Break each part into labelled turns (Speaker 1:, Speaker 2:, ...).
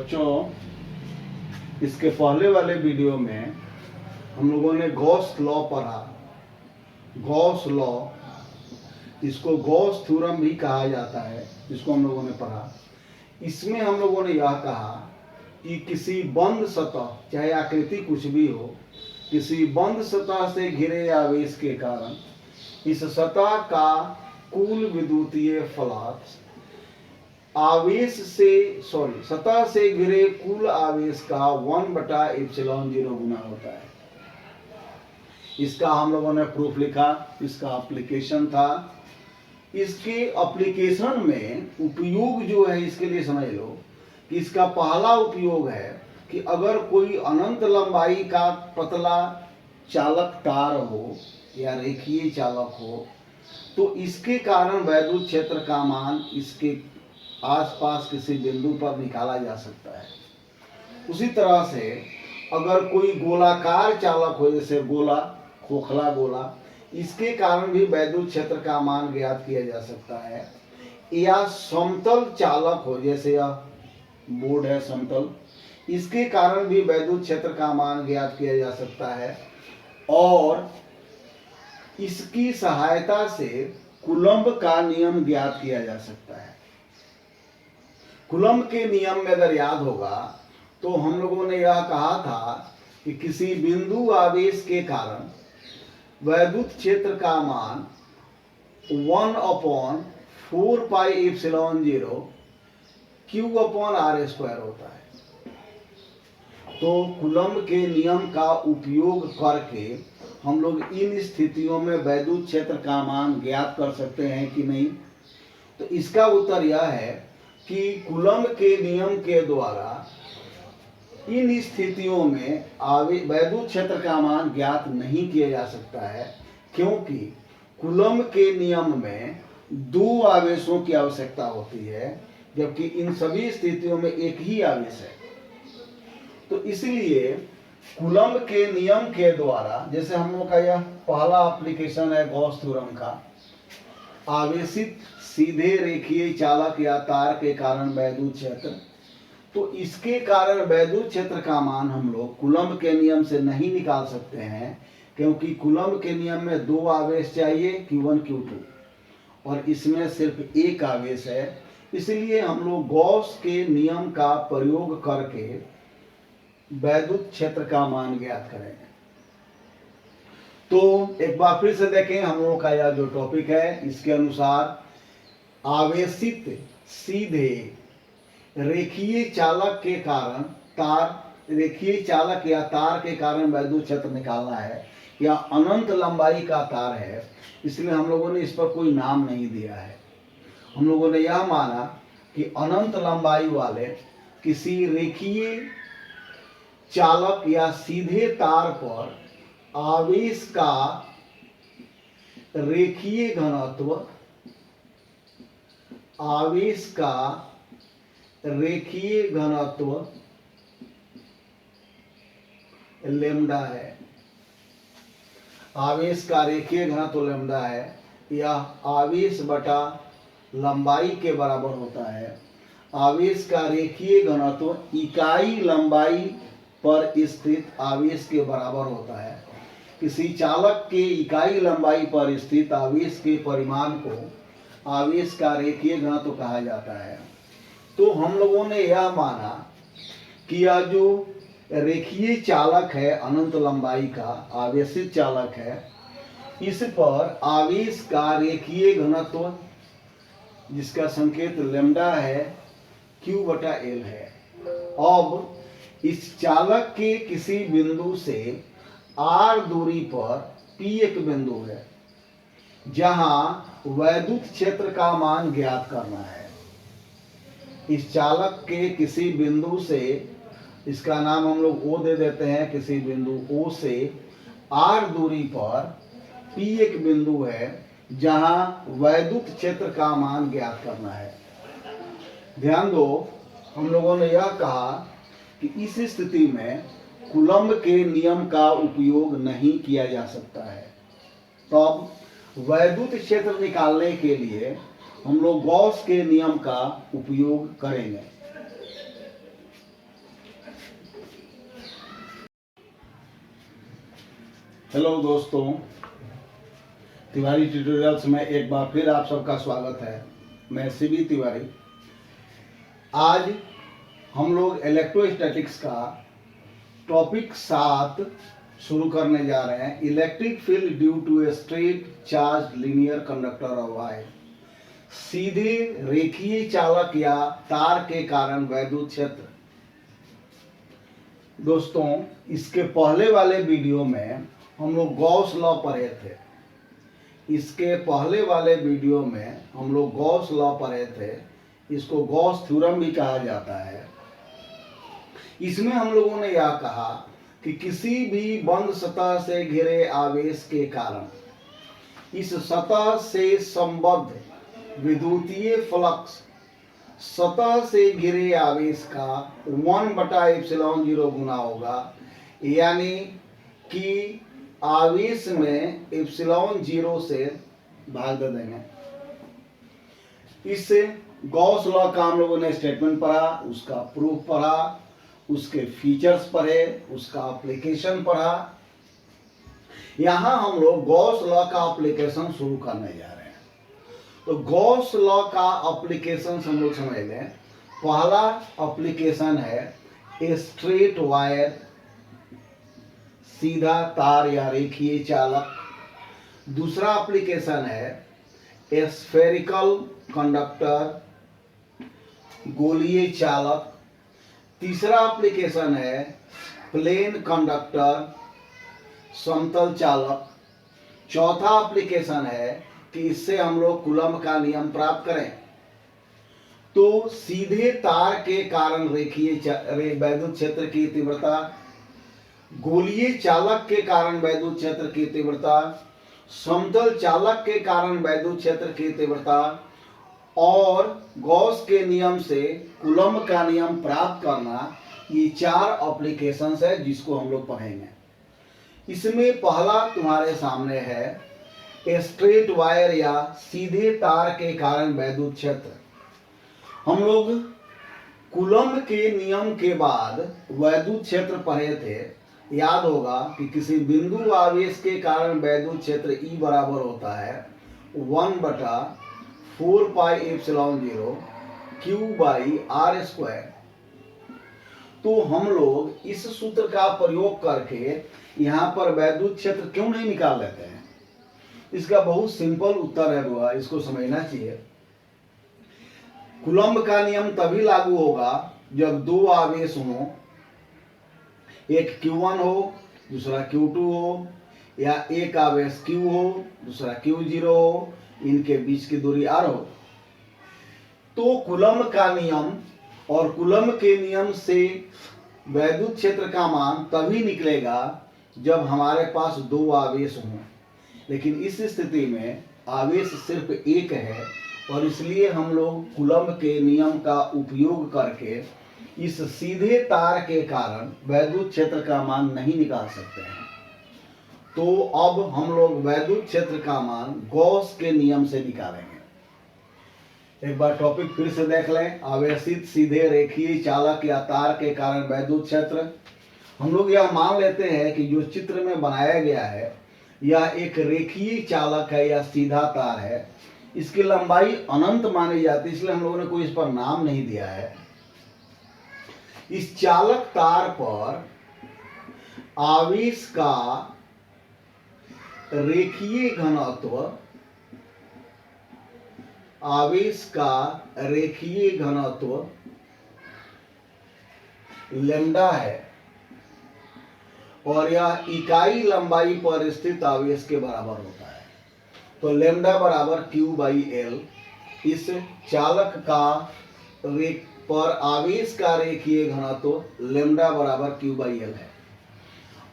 Speaker 1: बच्चों, इसके पहले वाले वीडियो में हम लोगों ने गॉस लॉ पढ़ा। गॉस लॉ, इसको गॉस थ्योरम भी कहा जाता है, इसको हम लोगों ने पढ़ा। इसमें हम लोगों ने यह कहा कि किसी बंद सतह, चाहे आकृति कुछ भी हो, किसी बंद सतह से घिरे आवेश के कारण इस सतह का कुल विद्युतीय फ्लक्स सतह से घिरे कुल आवेश का 1/ε0 गुना होता है। इसका हम लोगों ने प्रूफ लिखा, इसका एप्लीकेशन था। इसके एप्लीकेशन में उपयोग जो है, इसके लिए समझ लो कि इसका पहला उपयोग है कि अगर कोई अनंत लंबाई का पतला चालक तार हो या रेखीय चालक हो, तो इसके कारण वैद्युत क्षेत्र का मान इसके आसपास किसी बिंदु पर निकाला जा सकता है। उसी तरह से अगर कोई गोलाकार चालक हो, जैसे गोला, खोखला गोला, इसके कारण भी वैद्युत क्षेत्र का मान ज्ञात किया जा सकता है। या समतल चालक हो, जैसे यह बोर्ड है समतल, इसके कारण भी वैद्युत क्षेत्र का मान ज्ञात किया जा सकता है। और इसकी सहायता से कूलम्ब का नियम ज्ञात किया जा सकता है। कूलम्ब के नियम में अगर याद होगा तो हम लोगों ने यह कहा था कि किसी बिंदु आवेश के कारण वैद्युत क्षेत्र का मान 1/4πε0 Q/r² होता है। तो कूलम्ब के नियम का उपयोग करके हम लोग इन स्थितियों में वैद्युत क्षेत्र का मान ज्ञात कर सकते हैं कि नहीं? तो इसका उत्तर यह है कि कूलम्ब के नियम के द्वारा इन स्थितियों में वैद्युत क्षेत्र का मान ज्ञात नहीं किया जा सकता है, क्योंकि कूलम्ब के नियम में दो आवेशों की आवश्यकता होती है, जबकि इन सभी स्थितियों में एक ही आवेश है। तो इसलिए कूलम्ब के नियम के द्वारा, जैसे हम लोग का यह पहला एप्लीकेशन है गॉस थ्योरम का, आवेशित सीधे रेखीय चालक या तार के कारण वैद्युत क्षेत्र, तो इसके कारण वैद्युत क्षेत्र का मान हम लोग कूलम्ब के नियम से नहीं निकाल सकते हैं, क्योंकि कूलम्ब के नियम में दो आवेश चाहिए, Q1 Q2, और इसमें सिर्फ एक आवेश है। इसलिए हम लोग गॉस के नियम का प्रयोग करके वैद्युत क्षेत्र का मान ज्ञात करेंगे। तो एक बार फिर से देखें हम लोगों का यह जो टॉपिक है, इसके अनुसार आवेशित सीधे रेखीय चालक के कारण रेखीय चालक या तार के कारण वैद्युत क्षेत्र निकालना है, या अनंत लंबाई का तार है, इसलिए हम लोगों ने इस पर कोई नाम नहीं दिया है। हम लोगों ने यह माना कि अनंत लंबाई वाले किसी रेखीय चालक या सीधे तार पर आवेश का रेखीय घनत्व लैम्डा है। आवेश का रेखीय घनत्व लैम्डा है। यह आवेश बटा लंबाई के बराबर होता है। आवेश का रेखीय घनत्व इकाई लंबाई पर स्थित आवेश के बराबर होता है। किसी चालक के इकाई लंबाई पर स्थित आवेश के परिमाण को आवेश का रेखीय घनत्व कहा जाता है। तो हम लोगों ने यह माना कि यह जो रेखीय चालक है, अनंत लंबाई का आवेशित चालक है, इस पर आवेश का रेखीय घनत्व, जिसका संकेत लैम्डा है, Q/L है। अब इस चालक के किसी बिंदु से r दूरी पर P एक बिंदु है जहां वैद्युत क्षेत्र का मान ज्ञात करना है। इस चालक के किसी बिंदु से, इसका नाम हम लोग O दे देते हैं, किसी बिंदु O से r दूरी पर P एक बिंदु है जहां वैद्युत क्षेत्र का मान ज्ञात करना है। ध्यान दो, हम लोगों ने यह कहा कि इस स्थिति में कूलम्ब के नियम का उपयोग नहीं किया जा सकता है। तो अब वैद्युत क्षेत्र निकालने के लिए हम लोग गॉस के नियम का उपयोग करेंगे। हेलो दोस्तों, तिवारी ट्यूटोरियल्स में एक बार फिर आप सबका स्वागत है। मैं सीबी तिवारी। आज हम लोग इलेक्ट्रोस्टैटिक्स का टॉपिक 7 शुरू करने जा रहे हैं। Electric field due to a straight charge linear conductor of wire. सीधे रेखीय चालक या तार के कारण वैद्युत क्षेत्र। दोस्तों, इसके पहले वाले वीडियो में हम लोग गॉस लॉ पढ़े थे। इसको गॉस थ्योरम भी कहा जाता है। इसमें हम लोगों ने यह कहा कि किसी भी बंद सतह से घिरे आवेश के कारण इस सतह से संबद्ध विद्युतीय फ्लक्स सतह से घिरे आवेश का 1/ε0 गुना होगा, यानी कि आवेश में ε0 से भाग दे देंगे। इस गॉस लॉ का हम लोगों ने स्टेटमेंट पढ़ा, उसका प्रूफ पढ़ा, उसके फीचर्स पढ़े, उसका एप्लीकेशन पढ़ा। यहां हम लोग गॉस लॉ का एप्लीकेशन शुरू करने जा रहे हैं। तो गॉस लॉ का एप्लीकेशन हम लोग समझ लें। पहला एप्लीकेशन है ए स्ट्रेट वायर, सीधा तार या रेखीय चालक। दूसरा एप्लीकेशन है ए स्फेरिकल कंडक्टर, गोलीय चालक। तीसरा एप्लीकेशन है प्लेन कंडक्टर, समतल चालक। चौथा एप्लीकेशन है कि इससे हम लोग कूलम्ब का नियम प्राप्त करें। तो सीधे तार के कारण रेखीय वैद्युत क्षेत्र की तीव्रता, गोलीय चालक के कारण वैद्युत क्षेत्र की तीव्रता, समतल चालक के कारण वैद्युत क्षेत्र की तीव्रता और गॉस के नियम से कूलम्ब का नियम प्राप्त करना, ये 4 एप्लीकेशंस है जिसको हम लोग पढ़ेंगे। इसमें पहला तुम्हारे सामने है ए स्ट्रेट वायर या सीधे तार के कारण वैद्युत क्षेत्र। हम लोग कूलम्ब के नियम के बाद वैद्युत क्षेत्र पढ़े थे। याद होगा कि किसी बिंदु आवेश के कारण वैद्युत क्षेत्र E बराबर होता है 1/4πε0 Q/r²। तो हम लोग इस सूत्र का प्रयोग करके यहाँ पर वैद्युत क्षेत्र क्यों नहीं निकाल लेते हैं? इसका बहुत सिंपल उत्तर है बुआ, इसको समझना चाहिए। कूलम्ब का नियम तभी लागू होगा जब 2 आवेश हो, एक Q1 हो, दूसरा Q2 हो, या एक आवेश Q हो, दूसरा Q0 हो, इनके बीच की दूरी r हो। तो कूलम्ब का नियम और कूलम्ब के नियम से वैद्युत क्षेत्र का मान तभी निकलेगा जब हमारे पास 2 आवेश हों। लेकिन इस स्थिति में आवेश सिर्फ एक है और इसलिए हम लोग कूलम्ब के नियम का उपयोग करके इस सीधे तार के कारण वैद्युत क्षेत्र का मान नहीं निकाल सकते हैं। तो अब हम लोग वैद्युत क्षेत्र का मान गॉस के नियम से निकालेंगे। एक बार टॉपिक फिर से देख लें। आवेशित सीधे रेखीय चालक या तार के कारण वैद्युत क्षेत्र। हम लोग यह मान लेते हैं कि जो चित्र में बनाया गया है यह एक रेखीय चालक है या सीधा तार है। इसकी लंबाई अनंत मानी जाती है, इसलिए हम लोगों ने कोई इस पर नाम नहीं दिया है। इस चालक तार पर आवेश का रेखीय घनत्व लैम्डा है और यह इकाई लंबाई पर स्थित आवेश के बराबर होता है। तो लैम्डा बराबर Q/L। इस चालक का पर आवेश का रेखीय घनत्व लैम्डा बराबर Q/L है।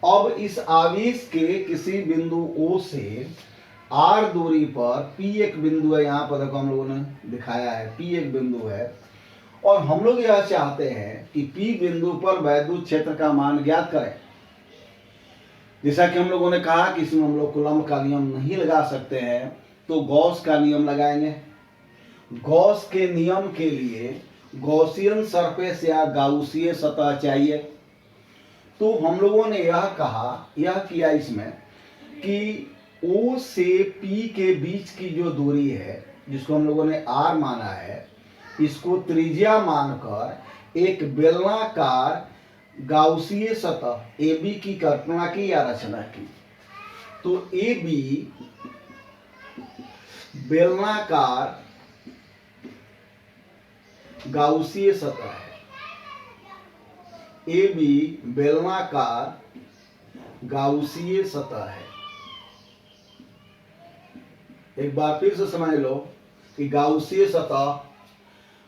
Speaker 1: अब इस आवेश के किसी बिंदु O से R दूरी पर P एक बिंदु है। यहाँ पर देखो हम लोगों ने दिखाया है P एक बिंदु है और हम लोग यह चाहते हैं कि P बिंदु पर वैद्युत क्षेत्र का मान ज्ञात करें। जैसा कि हम लोगों ने कहा कि इसमें हम लोग कूलम्ब का नियम नहीं लगा सकते हैं, तो गॉस का नियम लगाएंगे। गॉस के नियम के लिए गॉसियन सरफेस या गाउसीय सतह चाहिए। तो हम लोगों ने यह किया इसमें कि O से P के बीच की जो दूरी है, जिसको हम लोगों ने R माना है, इसको त्रिज्या मानकर एक बेलनाकार गाउसीय सतह AB की कल्पना की या रचना की। तो AB बेलनाकार गाउसीय सतह है। AB बेलनाकार गाउसीय सतह है। एक बार फिर से समझ लो कि गाउसीय सतह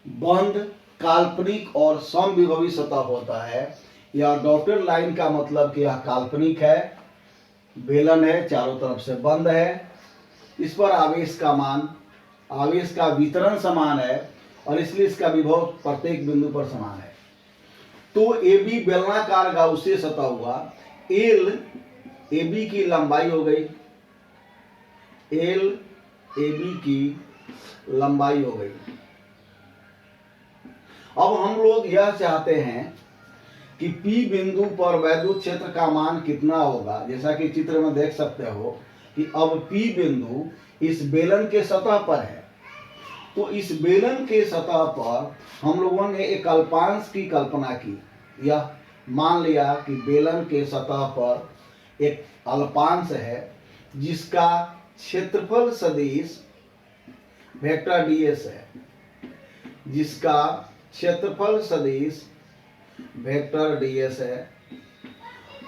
Speaker 1: बंद, काल्पनिक और समविभवी सतह होता है। यह डॉटेड लाइन का मतलब कि यह काल्पनिक है, बेलन है, चारों तरफ से बंद है, इस पर आवेश का वितरण समान है और इसलिए इसका विभव प्रत्येक बिंदु पर समान है। तो AB बेलनाकार गाउसीय सतह हुआ। L AB की लंबाई हो गई, L AB की लंबाई हो गई। अब हम लोग यह चाहते हैं कि P बिंदु पर वैद्युत क्षेत्र का मान कितना होगा। जैसा कि चित्र में देख सकते हो कि अब P बिंदु इस बेलन के सतह पर है। तो इस बेलन के सतह पर हम लोगों ने एक अल्पांश की कल्पना की। यह मान लिया कि बेलन के सतह पर एक अल्पांश है जिसका क्षेत्रफल सदिश वेक्टर ds है, जिसका क्षेत्रफल सदिश वेक्टर ds है।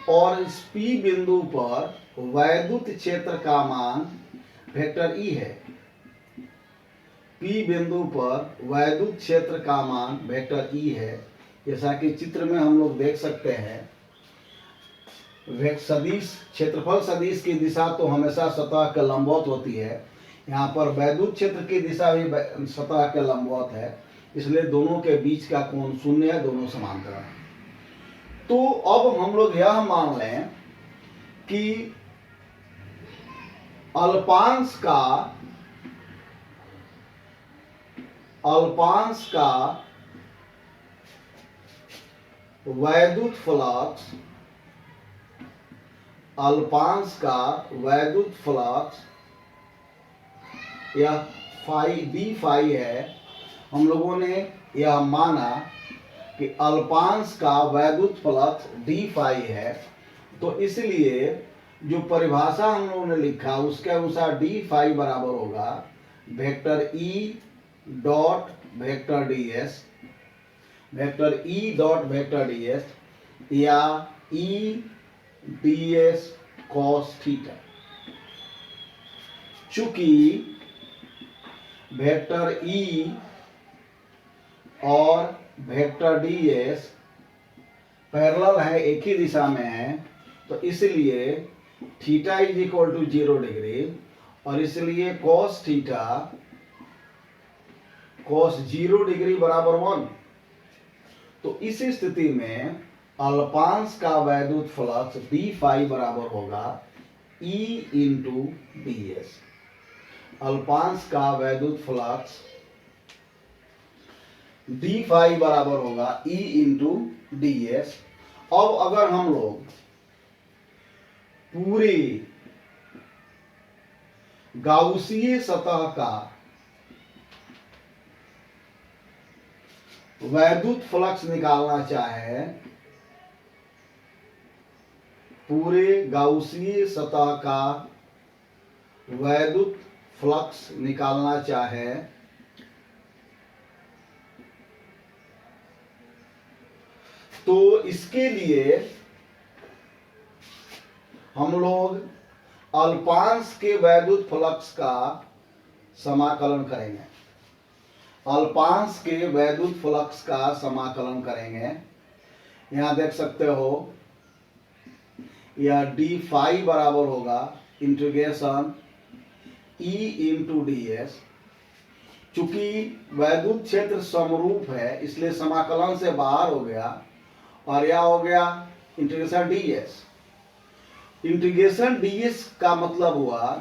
Speaker 1: और इस P बिंदु पर वैद्युत क्षेत्र का मान वेक्टर E है। P बिंदु पर वैद्युत क्षेत्र का मान वेक्टर E है। जैसा कि चित्र में हम लोग देख सकते हैं, सदिश क्षेत्रफल सदिश की दिशा तो हमेशा सतह के लंबवत होती है। यहाँ पर वैद्युत क्षेत्र की दिशा भी सतह के लंबवत है, इसलिए दोनों के बीच का कोण शून्य है, दोनों समांतर हैं। तो अब हम लोग यह मान लें कि अल्पांश का वैद्युत फ्लक्स, अल्पांश का वैद्युत फ्लक्स यह फाई डी फाई है। हम लोगों ने यह माना कि अल्पांश का वैद्युत फ्लक्स डी फाई है। तो इसलिए जो परिभाषा हम लोगों ने लिखा उसके अनुसार डी फाई बराबर होगा vector E dot vector ds, vector E dot vector ds या ई ds cos थीटा। चूंकि वेक्टर ई और वेक्टर ds पैरेलल है, एक ही दिशा में है, तो इसलिए theta is equal to 0 degree और इसलिए cos थीटा cos 0 डिग्री बराबर 1। तो इस स्थिति में अल्पांश का वैद्युत फ्लक्स डी फाई बराबर होगा E इंटू ds। अल्पांश का वैद्युत फ्लक्स डी फाई बराबर होगा E इंटू ds। अब अगर हम लोग पूरी गाउसीय सतह का वैद्युत फ्लक्स निकालना चाहे, पूरे गाउसीय सतह का वैद्युत फ्लक्स निकालना चाहे तो इसके लिए हम लोग अल्पांश के वैद्युत फ्लक्स का समाकलन करेंगे। अल्पांश के वैद्युत फ्लक्स का समाकलन करेंगे। यहां देख सकते हो यह डी फाई बराबर होगा इंटीग्रेशन E इंटू ds। चूंकि वैद्युत क्षेत्र समरूप है इसलिए समाकलन से बाहर हो गया और यह हो गया इंटीग्रेशन ds। इंटीग्रेशन ds का मतलब हुआ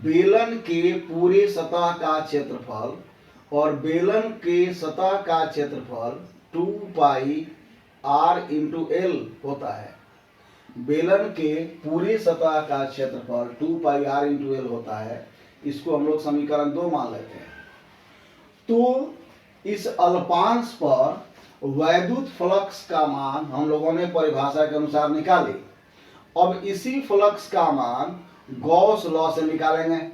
Speaker 1: बेलन के पूरे सतह का क्षेत्रफल और बेलन के सतह का क्षेत्रफल 2 पाई r इंटू एल होता है। बेलन के पूरे सतह का क्षेत्रफल 2 पाई r इंटू एल होता है। इसको हम लोग समीकरण 2 मान लेते हैं। तो इस अल्पांश पर वैद्युत फ्लक्स का मान हम लोगों ने परिभाषा के अनुसार निकाली। अब इसी फ्लक्स का मान गॉस लॉ से निकालेंगे।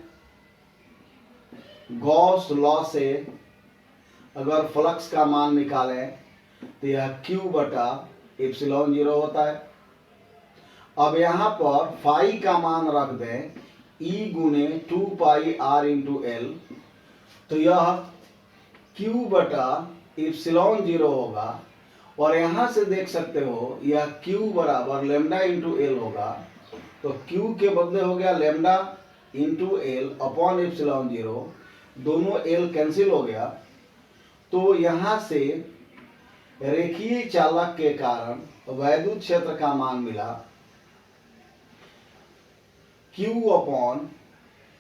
Speaker 1: गॉस लॉ से अगर फ्लक्स का मान निकालें तो यह Q बटा एप्सिलॉन 0 होता है। अब यहां पर फाई का मान रख दें E गुने 2 पाई r इंटू एल, तो यह Q बटा एप्सिलॉन 0 होगा। और यहां से देख सकते हो यह Q बराबर लेमडा इंटू एल होगा। तो Q के बदले हो गया lambda into L upon epsilon 0, दोनों एल कैंसिल हो गया। तो यहां से रेखीय चालक के कारण वैद्युत क्षेत्र का मान मिला Q upon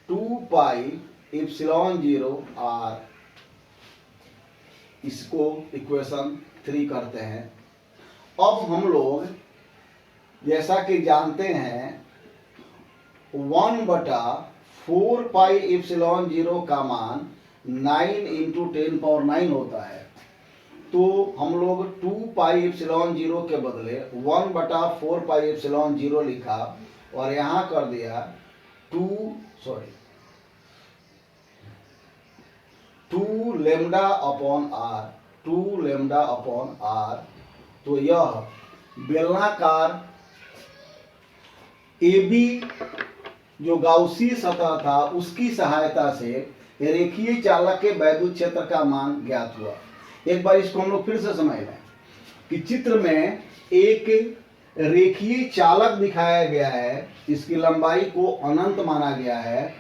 Speaker 1: 2 pi epsilon 0 r। इसको इक्वेशन 3 करते हैं। अब हम लोग जैसा कि जानते हैं 1 बटा 4 पाई एप्सिलॉन 0 का मान 9 इंटू 10 पावर 9 होता है। तो हम लोग 2 पाई एप्सिलॉन 0 के बदले 1 बटा 4 पाई एप्सिलॉन 0 लिखा और यहां कर दिया 2 lambda upon r, 2 lambda upon r। तो यह बेलनाकार AB जो गाउसी सतह था उसकी सहायता से रेखीय चालक के वैद्युत क्षेत्र का मान ज्ञात हुआ। एक बार इसको हम लोग फिर से समझ लें कि चित्र में एक रेखीय चालक दिखाया गया है। इसकी लंबाई को अनंत माना गया है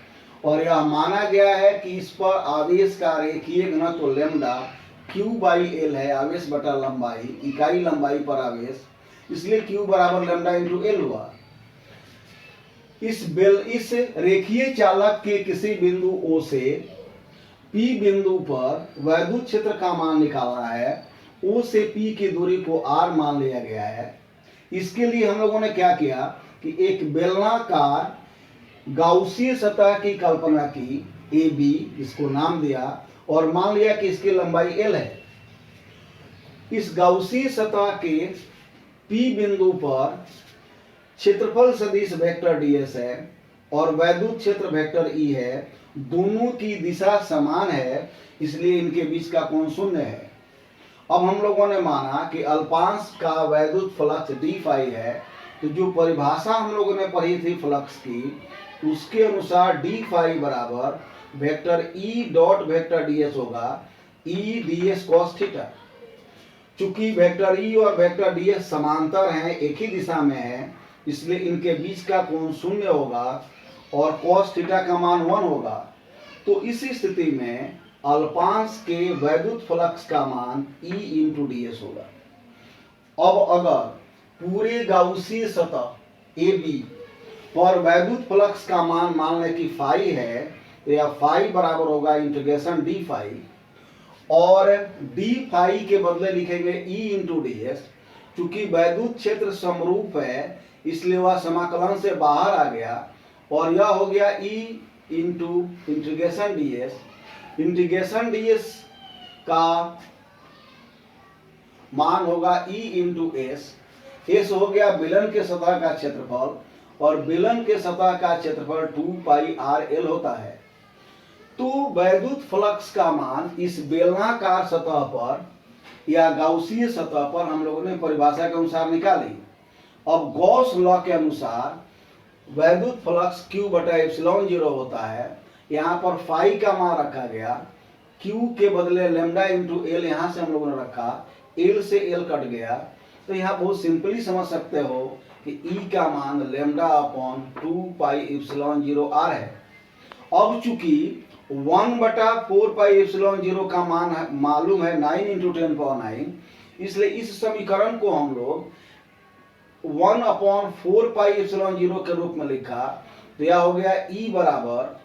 Speaker 1: और यह माना गया है कि इस पर आवेश का रेखीय घनत्व लेमडा Q बाई एल है। आवेश बटा लंबाई, इकाई लंबाई पर आवेश, इसलिए Q बराबर लेमडा इंटू एल हुआ। इस रेखीय चालक के किसी बिंदु O से P बिंदु पर वैद्युत क्षेत्र का मान निकालना है। O से P की दूरी को r मान लिया गया है। इसके लिए हम लोगों ने क्या किया कि एक बेलनाकार गाउसीय सतह की कल्पना की AB, इसको नाम दिया और मान लिया कि इसकी लंबाई L है। इस गाउसीय सतह के P बिंदु पर क्षेत्रफल सदिश वेक्टर ds है और वैद्युत क्षेत्र वेक्टर E है। दोनों की दिशा समान है, इसलिए इनके बीच का कोण शून्य है। अब हम लोगों ने माना कि अल्पांश का वैद्युत फ्लक्स d फाई है। तो जो परिभाषा हम लोगों ने पढ़ी थी फ्लक्स की, उसके अनुसार d फाई बराबर vector E dot vector ds होगा E ds cos थीटा। चूंकि वेक्टर E और वेक्टर ds समांतर हैं, एक ही दिशा में है, इसलिए इनके बीच का कोण शून्य होगा और cos थीटा का मान 1 होगा। तो इस स्थिति में अल्पांश के वैद्युत फ्लक्स का मान E इंटू ds होगा। अब अगर पूरे गाउसीय सतह AB पर वैद्युत फ्लक्स का मान लें कि फाई है, तो यह फाई बराबर होगा इंटीग्रेशन d फाई और d फाई के बदले लिखेंगे E इंटू ds। चूंकि वैद्युत क्षेत्र समरूप है इसलिए वह समाकलन से बाहर आ गया और यह हो गया E into integration ds। Integration ds का मान होगा E इंटू s। s हो गया बेलन के सतह का क्षेत्रफल और बेलन के सतह का क्षेत्रफल 2 पाई r l होता है। तो वैद्युत फ्लक्स का मान इस बेलनाकार सतह पर या गाउसीय सतह पर हम लोगों ने परिभाषा के अनुसार निकाली। अब गॉस लॉ के अनुसार वैद्युत फ्लक्स Q बटा एप्सिलॉन 0 होता है। यहाँ पर फाई का मान रखा गया, Q के बदले लेमडा इंटू एल यहाँ से हम लोगों ने रखा, एल से एल कट गया। तो यहाँ बहुत सिंपली समझ सकते हो कि E का मान lambda upon 2 pi epsilon 0 r है। अब चूंकि 1 बटा 4 पाई एप्सिलॉन 0 का मान मालूम है 9 इंटू 10 पावर 9, इसलिए इस समीकरण को हम लोग 1 अपॉन 4 पाई एप्सिलॉन 0 के रूप में लिखा। तो यह हो गया E बराबर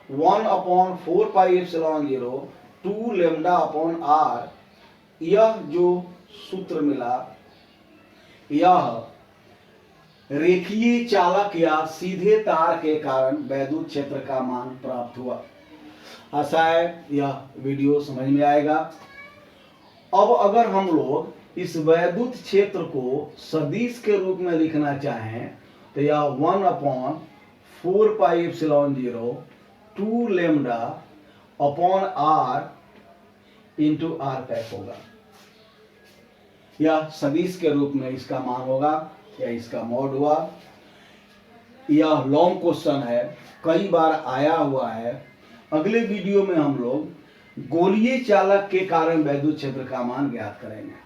Speaker 1: 1 upon 4 pi epsilon 0 2 lambda upon r। यह जो सूत्र मिला यह रेखीय चालक या सीधे तार के कारण वैद्युत क्षेत्र का मान प्राप्त हुआ। आशा है यह वीडियो समझ में आएगा। अब अगर हम लोग इस वैद्युत क्षेत्र को सदिश के रूप में लिखना चाहें तो यह 1/4πε0 2 lambda upon r into r cap होगा। यह सदिश के रूप में इसका मान होगा या इसका मॉड हुआ। यह लॉन्ग क्वेश्चन है, कई बार आया हुआ है। अगले वीडियो में हम लोग गोलीय चालक के कारण वैद्युत क्षेत्र का मान ज्ञात करेंगे।